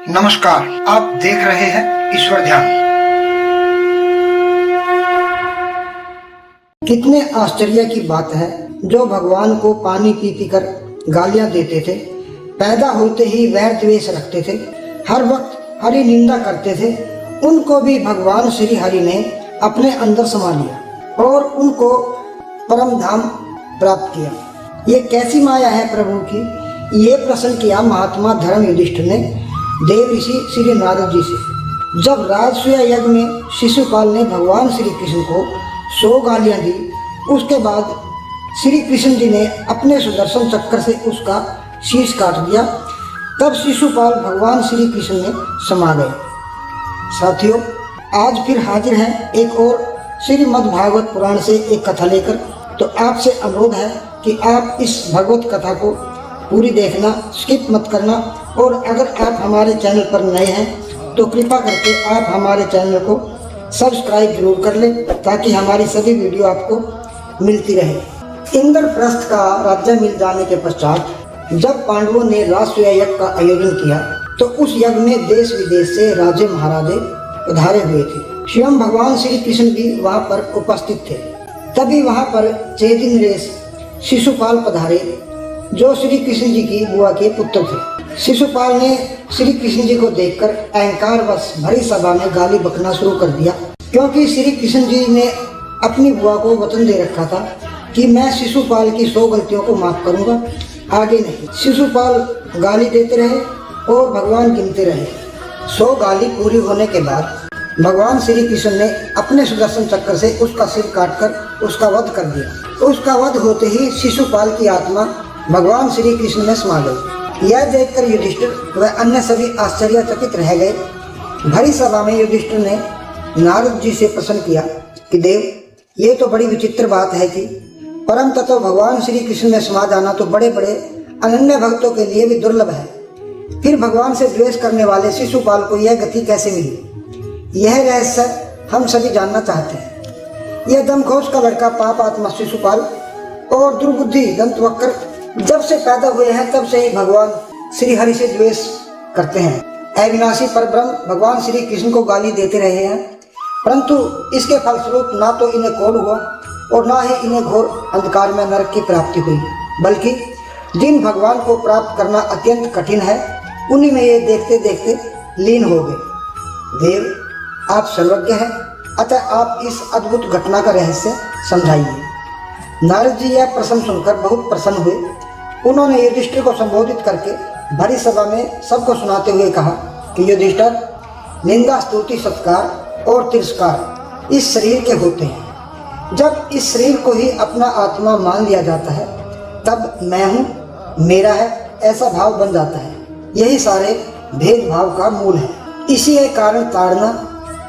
नमस्कार, आप देख रहे हैं ईश्वर ध्यान। कितने आश्चर्य की बात है, जो भगवान को पानी पी पी कर गालियां देते थे, पैदा होते ही वैर द्वेष रखते थे, हर वक्त हरि निंदा करते थे, उनको भी भगवान श्री हरि ने अपने अंदर समा लिया और उनको परम धाम प्राप्त किया। ये कैसी माया है प्रभु की? ये प्रश्न किया महात्मा धर्म युधिष्ठिर ने देव ऋषि श्री नारद जी से। जब राजसूय यज्ञ में शिशुपाल ने भगवान श्री कृष्ण को 100 गालियां दी, उसके बाद श्री कृष्ण जी ने अपने सुदर्शन चक्र से उसका शीश काट दिया। तब शिशुपाल भगवान श्री कृष्ण में समा गए। साथियों, आज फिर हाजिर है एक और श्रीमद् भागवत पुराण से एक कथा लेकर। तो आपसे अनुरोध है कि आप इस भगवत कथा को पूरी देखना, स्किप मत करना। और अगर आप हमारे चैनल पर नए हैं तो कृपा करके आप हमारे चैनल को सब्सक्राइब जरूर कर लें, ताकि हमारी सभी वीडियो आपको मिलती रहे। इंद्रप्रस्थ का राज्य मिल जाने के पश्चात जब पांडवों ने राजसूय यज्ञ का आयोजन किया, तो उस यज्ञ में देश विदेश से राजे महाराजे पधारे हुए थे। स्वयं भगवान श्री कृष्ण भी वहाँ पर उपस्थित थे। तभी वहाँ पर चेदिनरेश शिशुपाल पधारे, जो श्री कृष्ण जी की बुआ के पुत्र थे। शिशुपाल ने श्री कृष्ण जी को देखकर अहंकारवश भरी सभा में गाली बकना शुरू कर दिया, क्योंकि श्री कृष्ण जी ने अपनी बुआ को वचन दे रखा था कि मैं शिशुपाल की 100 गलतियों को माफ करूंगा, आगे नहीं। शिशुपाल गाली देते रहे और भगवान गिनते रहे। 100 गाली पूरी होने के बाद भगवान श्री कृष्ण ने अपने सुदर्शन चक्र से उसका सिर काटकर उसका वध कर दिया। उसका वध होते ही शिशुपाल की आत्मा भगवान श्री कृष्ण में समा गई। यह देखकर युधिष्ठिर व अन्य सभी आश्चर्यचकित रह गए। भरी सभा में युधिष्ठिर ने नारद जी से प्रश्न किया कि देव, ये तो बड़ी विचित्र बात है कि परम तत्व भगवान श्री कृष्ण में समा जाना तो बड़े बड़े अनन्य भक्तों के लिए भी दुर्लभ है। फिर भगवान से द्वेष करने वाले शिशुपाल को यह गति कैसे मिली? यह रहस्य हम सभी जानना चाहते हैं। यह दमघोष का लड़का पाप आत्मा शिशुपाल और दुर्बुद्धि दंतवक्र जब से पैदा हुए हैं, तब से ही भगवान श्री हरि से द्वेष करते हैं। अविनाशी परब्रह्म भगवान श्री कृष्ण को गाली देते रहे हैं, परंतु इसके फलस्वरूप ना तो इन्हें कोढ़ हुआ और ना ही इन्हें घोर अंधकार में नरक की प्राप्ति हुई, बल्कि जिन भगवान को प्राप्त करना अत्यंत कठिन है, उन्हीं में ये देखते देखते लीन हो गए। देव, आप सर्वज्ञ हैं, अतः आप इस अद्भुत घटना का रहस्य समझाइए। नारद जी यह प्रश्न सुनकर बहुत प्रसन्न हुए। उन्होंने युधिष्ठिर को संबोधित करके भरी सभा में सबको सुनाते हुए कहा कि युधिष्ठिर, निंदा, स्तुति, सत्कार और तिरस्कार इस शरीर के होते हैं। जब इस शरीर को ही अपना आत्मा मान लिया जाता है, तब मैं हूँ, मेरा है, ऐसा भाव बन जाता है। यही सारे भेदभाव का मूल है। इसी के कारण ताड़ना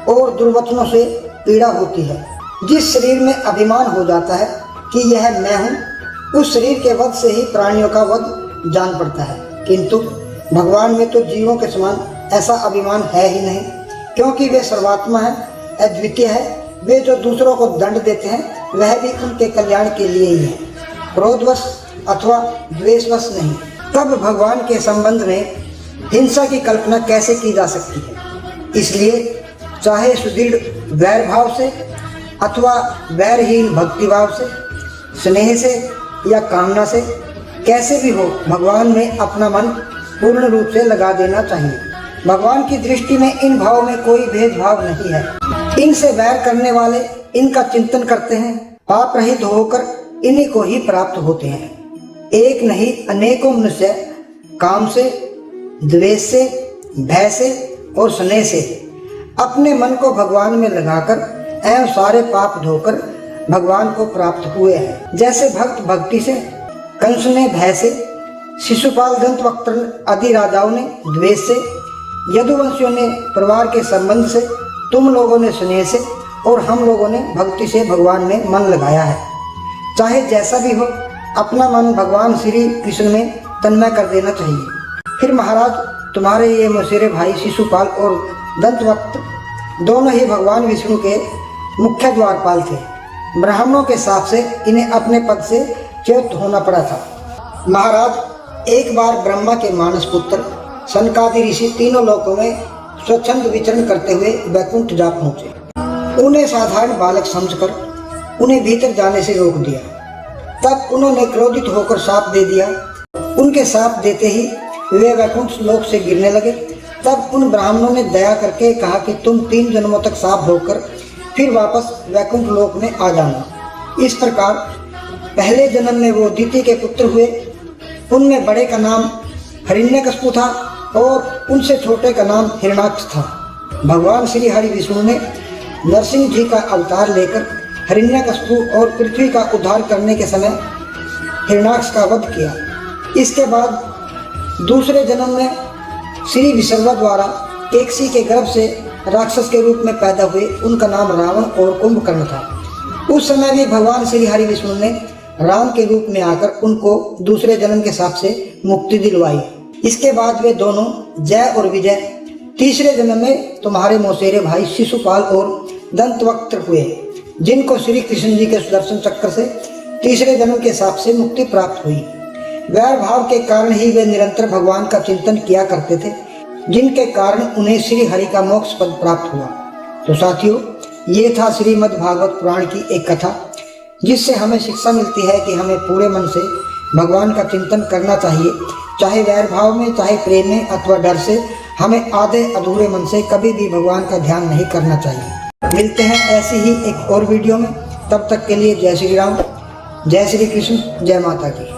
और दुर्वचनों से पीड़ा होती है। जिस शरीर में अभिमान हो जाता है कि यह मैं हूँ, उस शरीर के वध से ही प्राणियों का वध जान पड़ता है। किंतु भगवान में तो जीवों के समान ऐसा अभिमान है ही नहीं, क्योंकि वे सर्वात्मा है, अद्वितीय है। वे जो दूसरों को दंड देते हैं, वह भी उनके कल्याण के लिए ही है, क्रोधवश अथवा द्वेषवश नहीं। तब भगवान के संबंध में हिंसा की कल्पना कैसे की जा सकती है? इसलिए चाहे सुदृढ़ वैर भाव से अथवा वैरहीन भक्ति भाव से, स्नेह से या कामना से, कैसे भी हो, भगवान में अपना मन पूर्ण रूप से लगा देना चाहिए। भगवान की दृष्टि में इन भावों में कोई भेदभाव नहीं है। इनसे वैर करने वाले इनका चिंतन करते हैं, पाप रहित होकर इन्हीं को ही प्राप्त होते हैं। एक नहीं अनेकों मनुष्य काम से, द्वेष से, भय से और स्नेह से अपने मन को भगवान में लगाकर एवं सारे पाप धोकर भगवान को प्राप्त हुए हैं। जैसे भक्त भक्ति से, कंस ने भय से, शिशुपाल दंतवक्त्र आदि राजाओं ने द्वेष से, यदुवंशियों ने परिवार के संबंध से, तुम लोगों ने स्नेह से और हम लोगों ने भक्ति से भगवान में मन लगाया है। चाहे जैसा भी हो, अपना मन भगवान श्री कृष्ण में तन्मय कर देना चाहिए। फिर महाराज, तुम्हारे ये मौसेरे भाई शिशुपाल और दंतवक्त्र दोनों ही भगवान विष्णु के मुख्य द्वारपाल थे। ब्राह्मणों के साथ से इन्हें अपने पद से च्युत होना पड़ा था। महाराज, एक बार ब्रह्मा के मानस पुत्र सनकादि ऋषि तीनों लोकों में स्वच्छंद विचरण करते हुए वैकुंठ जा पहुंचे। उन्हें साधारण बालक समझकर उन्हें भीतर जाने से रोक दिया। तब उन्होंने क्रोधित होकर शाप दे दिया। उनके शाप देते ही वे वैकुंठ लोक से गिरने लगे। तब उन ब्राह्मणों ने दया करके कहा कि तुम 3 जन्मों तक शाप भोगकर फिर वापस वैकुंठ लोक में आ जाना। इस प्रकार पहले जन्म में वो अदिति के पुत्र हुए। उनमें बड़े का नाम हिरण्यकशिपु था और उनसे छोटे का नाम हिरण्याक्ष था। भगवान श्री हरि विष्णु ने नरसिंह जी का अवतार लेकर हिरण्यकशिपु और पृथ्वी का उद्धार करने के समय हिरण्याक्ष का वध किया। इसके बाद दूसरे जन्म में श्री विश्रवा द्वारा एकसी के गर्भ से राक्षस के रूप में पैदा हुए। उनका नाम रावण और कुंभकर्ण था। उस समय भी भगवान श्री हरि विष्णु ने राम के रूप में आकर उनको दूसरे जन्म के शाप से मुक्ति दिलवाई। इसके बाद वे दोनों जय और विजय तीसरे जन्म में तुम्हारे मौसेरे भाई शिशुपाल और दंतवक्त्र हुए, जिनको श्री कृष्ण जी के सुदर्शन चक्र से तीसरे जन्म के शाप से मुक्ति प्राप्त हुई। वैर भाव के कारण ही वे निरंतर भगवान का चिंतन किया करते थे, जिनके कारण उन्हें श्री हरि का मोक्ष पद प्राप्त हुआ। तो साथियों, ये था श्रीमद् भागवत पुराण की एक कथा, जिससे हमें शिक्षा मिलती है कि हमें पूरे मन से भगवान का चिंतन करना चाहिए, चाहे वैर भाव में, चाहे प्रेम में अथवा डर से। हमें आधे अधूरे मन से कभी भी भगवान का ध्यान नहीं करना चाहिए। मिलते हैं ऐसी ही एक और वीडियो में। तब तक के लिए जय श्री राम, जय श्री कृष्ण, जय माता की।